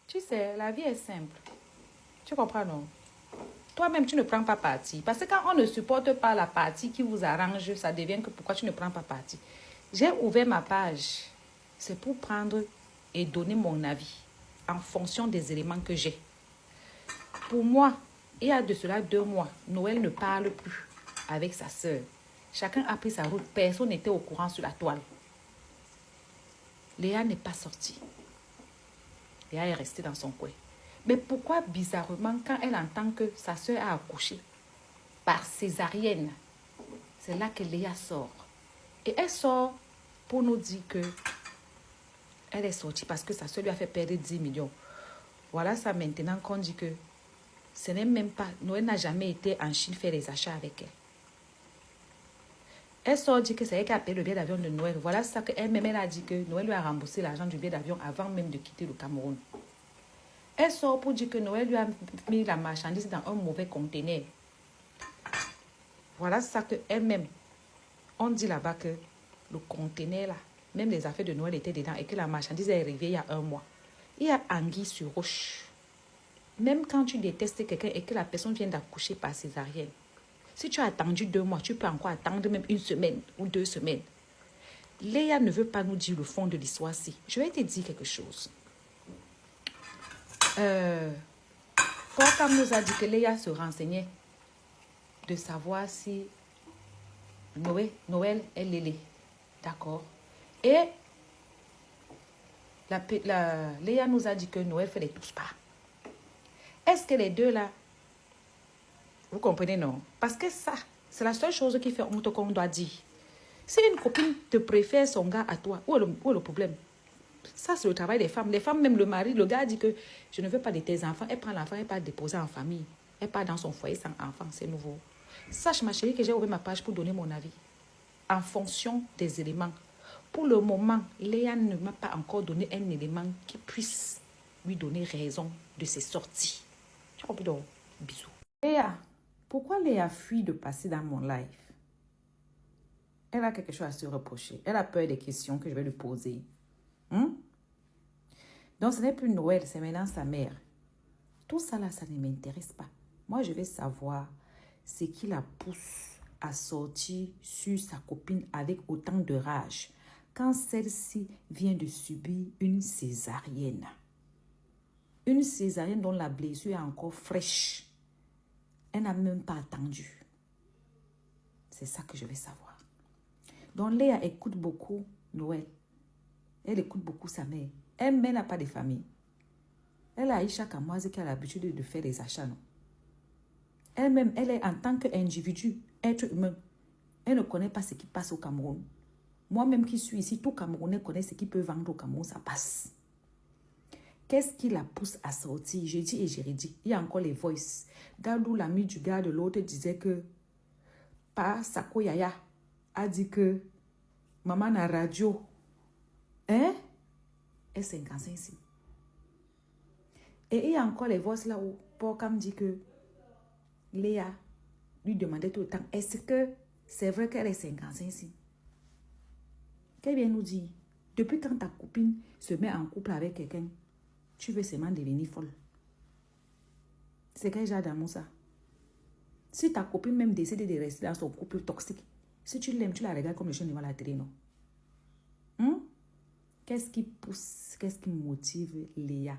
Tu sais, la vie est simple. Tu comprends, non? Toi-même, tu ne prends pas parti. Parce que quand on ne supporte pas la partie qui vous arrange, ça devient que pourquoi tu ne prends pas parti. J'ai ouvert ma page. C'est pour prendre et donner mon avis en fonction des éléments que j'ai. Pour moi, il y a de cela 2 mois, Noël ne parle plus avec sa sœur. Chacun a pris sa route. Personne n'était au courant sur la toile. Léa n'est pas sortie. Léa est restée dans son coin. Mais pourquoi bizarrement, quand elle entend que sa sœur a accouché par césarienne, c'est là que Léa sort. Et elle sort pour nous dire que elle est sortie parce que sa sœur lui a fait perdre 10 millions. Voilà ça maintenant qu'on dit que ce n'est même pas... Noël n'a jamais été en Chine faire les achats avec elle. Elle sort dit que c'est elle qui a payé le billet d'avion de Noël. Voilà ça qu'elle-même, elle a dit que Noël lui a remboursé l'argent du billet d'avion avant même de quitter le Cameroun. Elle sort pour dire que Noël lui a mis la marchandise dans un mauvais conteneur. Voilà ça qu'elle-même, on dit là-bas que le conteneur là, même les affaires de Noël étaient dedans et que la marchandise est arrivée il y a 1 mois. Il y a anguille sur roche. Même quand tu détestes quelqu'un et que la personne vient d'accoucher par césarienne, si tu as attendu 2 mois, tu peux encore attendre même 1 semaine ou 2 semaines. Léa ne veut pas nous dire le fond de l'histoire-ci. Je vais te dire quelque chose. Comme nous a dit que Léa se renseignait de savoir si Noël est Lélé. D'accord. Et Léa nous a dit que Noël fait les tous pas. Est-ce que les deux là, vous comprenez, non? Parce que ça, c'est la seule chose qui fait honte qu'on doit dire. Si une copine te préfère son gars à toi, où est le problème? Ça, c'est le travail des femmes. Les femmes, même le mari, le gars dit que je ne veux pas de tes enfants. Elle prend l'enfant, elle part déposer en famille. Elle part dans son foyer sans enfant, c'est nouveau. Sache, ma chérie, que j'ai ouvert ma page pour donner mon avis. En fonction des éléments. Pour le moment, Léa ne m'a pas encore donné un élément qui puisse lui donner raison de ses sorties. Tu comprends donc? Bisous. Léa, pourquoi Léa fuit de passer dans mon live? Elle a quelque chose à se reprocher. Elle a peur des questions que je vais lui poser. Donc, ce n'est plus Noël, c'est maintenant sa mère. Tout ça là, ça ne m'intéresse pas. Moi, je vais savoir ce qui la pousse à sortir sur sa copine avec autant de rage quand celle-ci vient de subir une césarienne. Une césarienne dont la blessure est encore fraîche. Elle n'a même pas attendu. C'est ça que je vais savoir. Donc, Léa écoute beaucoup Noël. Elle écoute beaucoup sa mère. Elle n'a pas de famille. Elle a Aïcha Kamoise qui a l'habitude de faire les achats, non? Elle-même, elle est en tant qu'individu, être humain. Elle ne connaît pas ce qui passe au Cameroun. Moi-même qui suis ici, tout Camerounais connaît ce qui peut vendre au Cameroun, ça passe. Qu'est-ce qui la pousse à sortir? Je dis et je redis. Il y a encore les voices. Galou, l'ami du gars de l'autre, disait que Pa Sako Yaya a dit que maman na radio. Hein? Et 55 ici. Et il y a encore les voix là où Porcam dit que Léa lui demandait tout le temps, est-ce que c'est vrai qu'elle est 55 ici? Qu'elle vient nous dire, depuis quand ta copine se met en couple avec quelqu'un, tu veux seulement devenir folle. C'est quel genre d'amour ça? Si ta copine même décide de rester dans son couple toxique, si tu l'aimes, tu la regardes comme le chien devant la télé, non? Qu'est-ce qui pousse, qu'est-ce qui motive Léa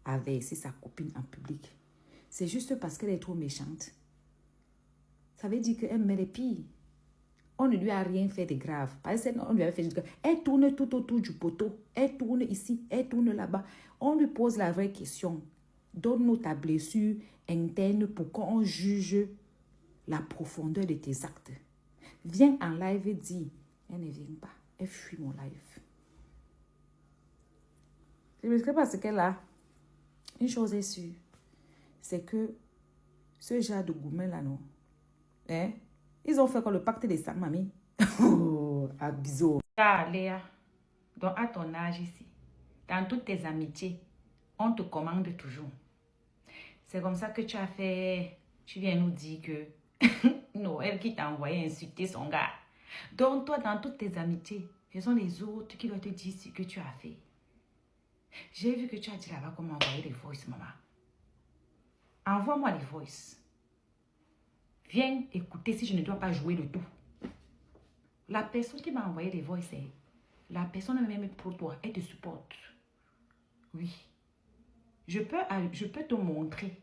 à verser sa copine en public? C'est juste parce qu'elle est trop méchante. Ça veut dire qu'elle met les pires. On ne lui a rien fait de grave. Parce qu'on lui avait fait de grave. Elle tourne tout autour du poteau. Elle tourne ici, elle tourne là-bas. On lui pose la vraie question. Donne-nous ta blessure interne pour qu'on juge la profondeur de tes actes. Viens en live et dis. Elle ne vient pas. Elle fuit mon live. Je ne sais pas ce qu'elle a. Une chose est sûre, c'est que ce genre de gourmet là, non? Hein? Ils ont fait quoi, le pacte des sangs, mamie? Oh, abusé. Ah, Léa, donc à ton âge ici, dans toutes tes amitiés, on te commande toujours. C'est comme ça que tu as fait, tu viens nous dire que Noël qui t'a envoyé insulter son gars. Donc toi, dans toutes tes amitiés, ce sont les autres qui doivent te dire ce que tu as fait. J'ai vu que tu as dit là-bas comment envoyer les voices, maman. Envoie-moi les voices. Viens écouter si je ne dois pas jouer le tout. La personne qui m'a envoyé les voices, c'est la personne même pour toi. Elle te supporte. Oui. Je peux te montrer.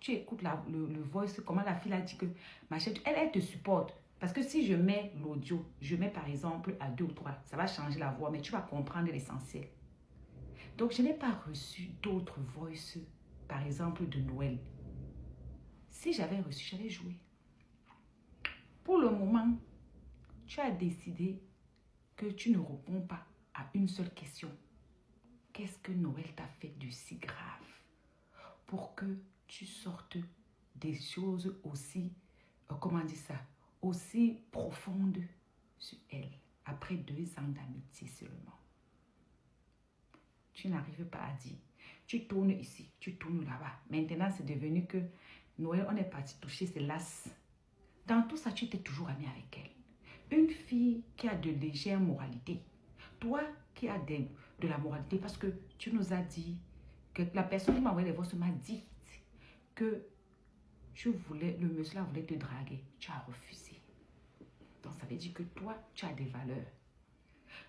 Tu écoutes le voice, comment la fille a dit que ma chérie, elle te supporte. Parce que si je mets l'audio, je mets par exemple à 2 ou 3, ça va changer la voix, mais tu vas comprendre l'essentiel. Donc, je n'ai pas reçu d'autres voices, par exemple de Noël. Si j'avais reçu, j'allais jouer. Pour le moment, tu as décidé que tu ne réponds pas à une seule question. Qu'est-ce que Noël t'a fait de si grave pour que tu sortes des choses aussi, comment dire ça, aussi profondes sur elle, après 2 ans d'amitié seulement. Tu n'arrives pas à dire. Tu tournes ici, tu tournes là-bas. Maintenant, c'est devenu que Noël, on est parti toucher ses lasses. Dans tout ça, tu étais toujours amie avec elle. Une fille qui a de légère moralité. Toi qui as de la moralité, parce que tu nous as dit que la personne qui m'a envoyé les voix m'a dit que le monsieur là voulait te draguer. Tu as refusé. Donc, ça veut dire que toi, tu as des valeurs.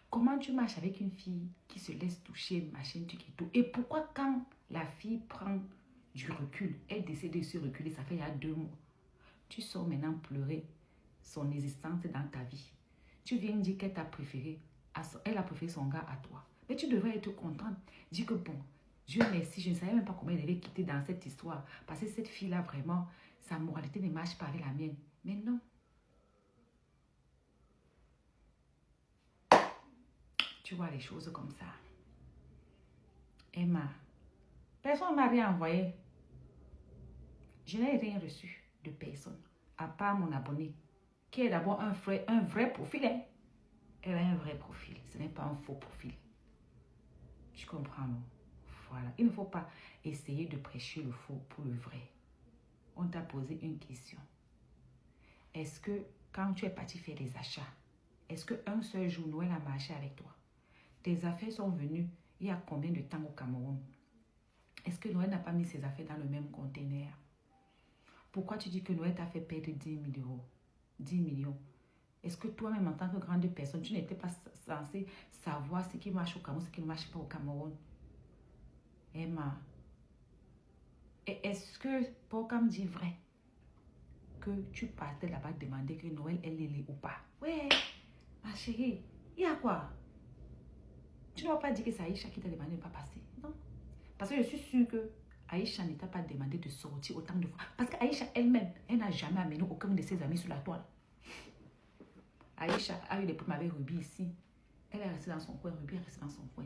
Comment tu marches avec une fille qui se laisse toucher, machin, truc et tout? Et pourquoi quand la fille prend du recul, elle décide de se reculer, ça fait il y a 2 mois, tu sors maintenant pleurer son existence dans ta vie. Tu viens dire qu'elle t'a préféré, elle a préféré son gars à toi. Mais tu devrais être contente. Dis que bon, Dieu merci, je ne savais même pas comment elle devait quitter dans cette histoire. Parce que cette fille-là, vraiment, sa moralité ne marche pas avec la mienne. Mais non. Tu vois les choses comme ça. Emma, personne ne m'a rien envoyé. Je n'ai rien reçu de personne, à part mon abonné, qui est d'abord un vrai profil. Hein? Elle a un vrai profil, ce n'est pas un faux profil. Tu comprends, non? Voilà, il ne faut pas essayer de prêcher le faux pour le vrai. On t'a posé une question. Est-ce que quand tu es parti faire les achats, est-ce qu'un seul jour Noël a marché avec toi? Tes affaires sont venues il y a combien de temps au Cameroun? Est-ce que Noël n'a pas mis ses affaires dans le même conteneur? Pourquoi tu dis que Noël t'a fait perdre 10 millions? 10 millions. Est-ce que toi-même, en tant que grande personne, tu n'étais pas censé savoir ce qui marche au Cameroun, ce qui ne marche pas au Cameroun? Emma, est-ce que Pocam dit vrai que tu partais là-bas demander que Noël est lélé ou pas? Ouais, ma chérie, il y a quoi? Tu ne vas pas dire que c'est Aïcha qui t'a demandé de ne pas passer. Non. Parce que je suis sûre que Aïcha ne t'a pas demandé de sortir autant de fois. Parce qu'Aïcha elle-même, elle n'a jamais amené aucun de ses amis sur la toile. Aïcha a eu des problèmes avec Ruby ici. Elle est restée dans son coin, Ruby est restée dans son coin.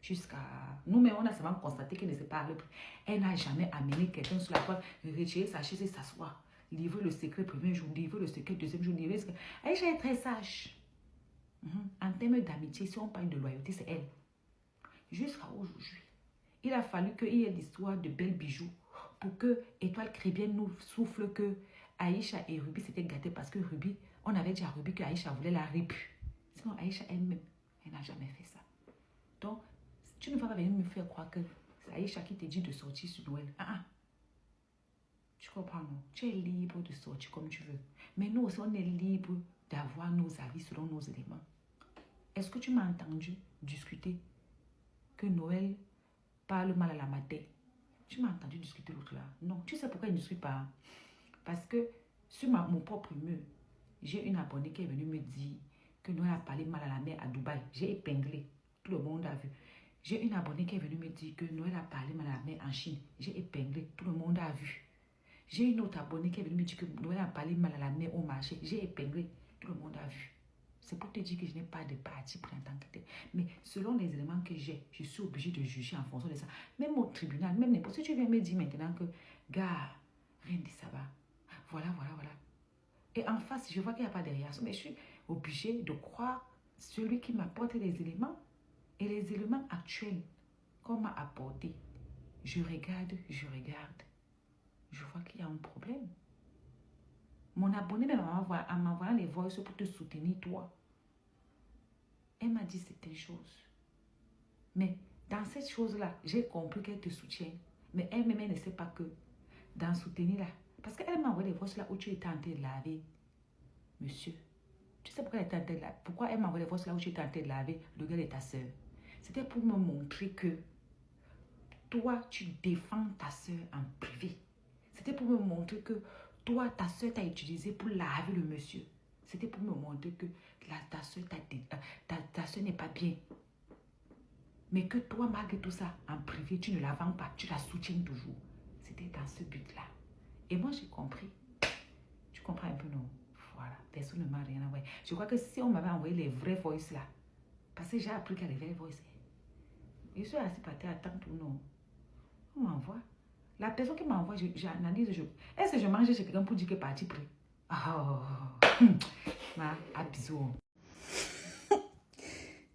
Jusqu'à... Nous-mêmes, on a seulement constaté qu'elle ne se parle plus. Elle n'a jamais amené quelqu'un sur la toile, retirer sa chaise et s'asseoir. Livrer le secret premier jour, livrer le secret deuxième jour, livrer le secret. Aïcha est très sage. En termes d'amitié, si on parle de loyauté, c'est elle. Jusqu'à aujourd'hui. Il a fallu qu'il y ait l'histoire de belles bijoux pour que Étoile Chrétienne nous souffle que Aïcha et Ruby s'étaient gâtés parce que Ruby, on avait dit à Ruby que Aïcha voulait la répu. Sinon, Aïcha elle-même, elle n'a jamais fait ça. Donc, tu ne vas pas venir me faire croire que c'est Aïcha qui te dit de sortir sur Noël. Tu comprends, non? Tu es libre de sortir comme tu veux. Mais nous aussi, on est libre d'avoir nos avis selon nos éléments. Est-ce que tu m'as entendu discuter que Noël parle mal à la matin? Tu m'as entendu discuter l'autre là? Non. Tu sais pourquoi il ne discute pas? Parce que sur mon propre mur, j'ai une abonnée qui est venue me dire que Noël a parlé mal à la mère à Dubaï. J'ai épinglé. Tout le monde a vu. J'ai une abonnée qui est venue me dire que Noël a parlé mal à la mère en Chine. J'ai épinglé. Tout le monde a vu. J'ai une autre abonnée qui est venue me dire que Noël a parlé mal à la mère au marché. J'ai épinglé. Tout le monde a vu. C'est pour te dire que je n'ai pas de parti pris en tant que tel. Mais selon les éléments que j'ai, je suis obligée de juger en fonction de ça. Même au tribunal, même n'importe. Si tu viens me dire maintenant que, gars, rien de ça va. Voilà. Et en face, je vois qu'il n'y a pas de réaction. Mais je suis obligée de croire celui qui m'apporte les éléments. Et les éléments actuels qu'on m'a apportés. Je regarde. Je vois qu'il y a un problème. Mon abonné en m'envoyant les voices pour te soutenir, toi. Elle m'a dit certaines choses. Mais dans cette chose-là, j'ai compris qu'elle te soutient. Mais elle-même, elle ne sait pas que dans soutenir là. Parce qu'elle m'a envoyé des voix là où tu étais en train de laver, monsieur. Tu sais pourquoi elle était en train de laver? Pourquoi elle m'a envoyé des voix là où tu étais en train de laver le gars de ta soeur? C'était pour me montrer que toi, tu défends ta soeur en privé. C'était pour me montrer que toi, ta soeur t'a utilisé pour laver le monsieur. C'était pour me montrer que ta soeur n'est pas bien. Mais que toi, malgré tout ça, en privé, tu ne la vends pas, tu la soutiens toujours. C'était dans ce but-là. Et moi, j'ai compris. Tu comprends un peu, non? Voilà, personne ne m'a rien envoyé. Je crois que si on m'avait envoyé les vrais voices là, parce que j'ai appris qu'il y a les vrais voices, je suis assis par terre à attendre tout, non. On m'envoie. La personne qui m'envoie, j'analyse. Est-ce que je mange chez quelqu'un pour dire que parti pris? À bisous.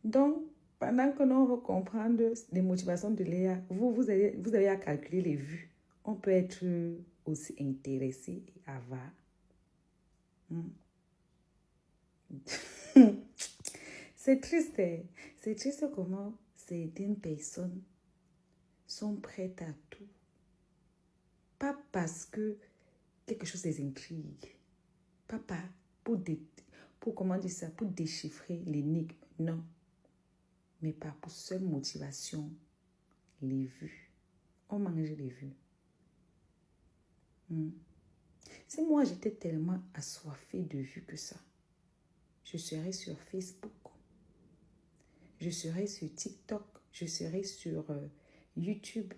Donc, pendant que nous va comprendre les motivations de Léa, vous avez à calculer les vues. On peut être aussi intéressé et avare. C'est triste. C'est triste comment certaines personnes sont prêtes à tout. Pas parce que quelque chose les intrigue. Pas pour déchiffrer l'énigme. Non. Mais pas pour seule motivation, les vues. On mange les vues. Si moi j'étais tellement assoiffée de vues que ça, je serais sur Facebook, je serais sur TikTok, je serais sur YouTube.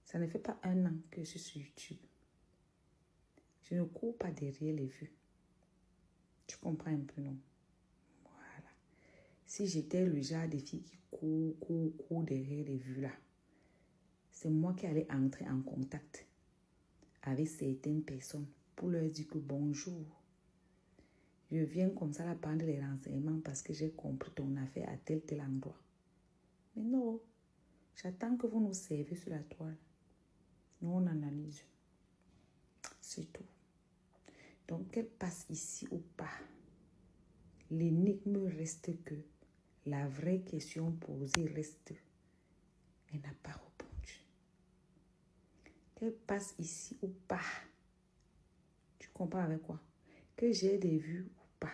Ça ne fait pas 1 an que je suis sur YouTube. Je ne cours pas derrière les vues. Tu comprends un peu, non? Voilà. Si j'étais le genre de fille qui court derrière les vues là, c'est moi qui allais entrer en contact avec certaines personnes pour leur dire que bonjour. Je viens comme ça là prendre les renseignements parce que j'ai compris ton affaire à tel endroit. Mais non, j'attends que vous nous servez sur la toile. Nous, on analyse. C'est tout. Donc, qu'elle passe ici ou pas, l'énigme reste que la vraie question posée reste. Elle n'a pas répondu. Qu'elle passe ici ou pas, tu comprends avec quoi? Que j'ai des vues ou pas,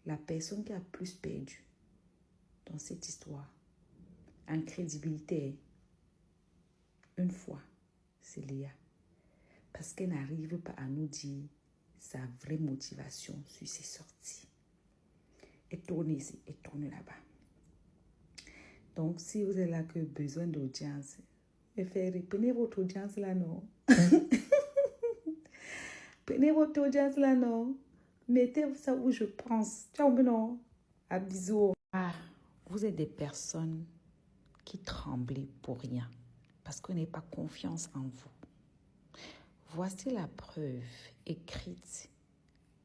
la personne qui a plus perdu dans cette histoire, en crédibilité, une fois, c'est Léa. Parce qu'elle n'arrive pas à nous dire sa vraie motivation sur ses sorties. Et tournez ici, et tournez là-bas. Donc, si vous avez là que besoin d'audience, prenez votre audience là, non? Prenez votre audience là, non? Mettez ça où je pense. Ciao, non? À bisous. Vous êtes des personnes qui tremblent pour rien parce que vous n'avez pas confiance en vous. Voici la preuve écrite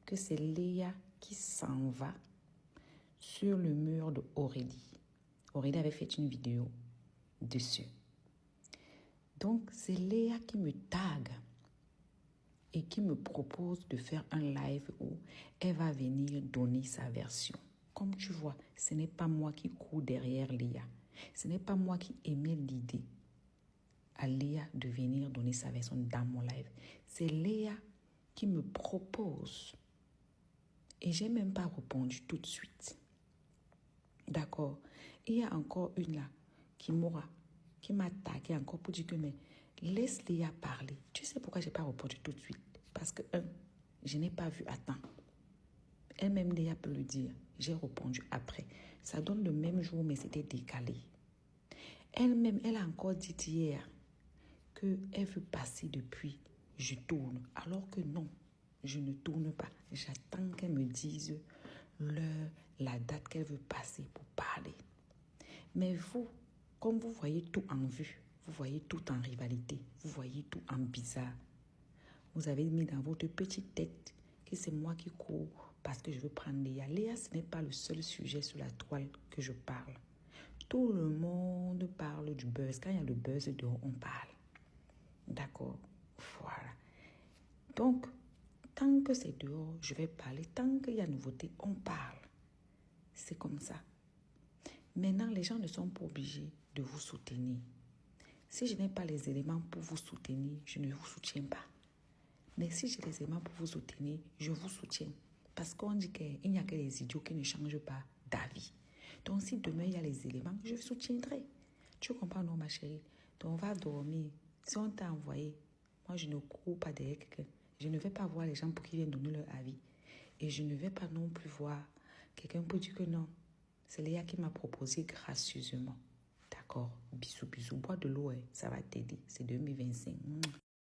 que c'est Léa qui s'en va sur le mur de Aurélie. Aurélie avait fait une vidéo dessus. Donc, c'est Léa qui me tague et qui me propose de faire un live où elle va venir donner sa version. Comme tu vois, ce n'est pas moi qui cours derrière Léa. Ce n'est pas moi qui aimais l'idée à Léa de venir donner sa version dans mon live. C'est Léa qui me propose. Et je n'ai même pas répondu tout de suite. D'accord. Il y a encore une là qui m'a tagué encore pour dire que mais laisse Léa parler. Tu sais pourquoi je n'ai pas répondu tout de suite? Parce que je n'ai pas vu à temps. Elle-même, Léa peut le dire. J'ai répondu après. Ça donne le même jour, mais c'était décalé. Elle-même, elle a encore dit hier qu'elle veut passer depuis. Je tourne. Alors que non, je ne tourne pas. J'attends qu'elle me dise l'heure, la date qu'elle veut passer pour parler. Mais vous, comme vous voyez tout en vue, vous voyez tout en rivalité, vous voyez tout en bizarre, vous avez mis dans votre petite tête que c'est moi qui cours parce que je veux prendre Léa. Léa, ce n'est pas le seul sujet sur la toile que je parle. Tout le monde parle du buzz. Quand il y a le buzz dehors, on parle. D'accord? Voilà. Donc, tant que c'est dehors, je vais parler. Tant qu'il y a nouveauté, on parle. C'est comme ça. Maintenant, les gens ne sont pas obligés de vous soutenir. Si je n'ai pas les éléments pour vous soutenir, je ne vous soutiens pas. Mais si j'ai les éléments pour vous soutenir, je vous soutiens. Parce qu'on dit qu'il n'y a que les idiots qui ne changent pas d'avis. Donc, si demain, il y a les éléments, je soutiendrai. Tu comprends, non, ma chérie? Donc, on va dormir. Si on t'a envoyé, moi, je ne cours pas derrière quelqu'un. Je ne vais pas voir les gens pour qu'ils viennent donner leur avis. Et je ne vais pas non plus voir quelqu'un pour dire que non. C'est Léa qui m'a proposé gracieusement. D'accord? Bisous, bisous. Bois de l'eau, ça va t'aider. C'est 2025.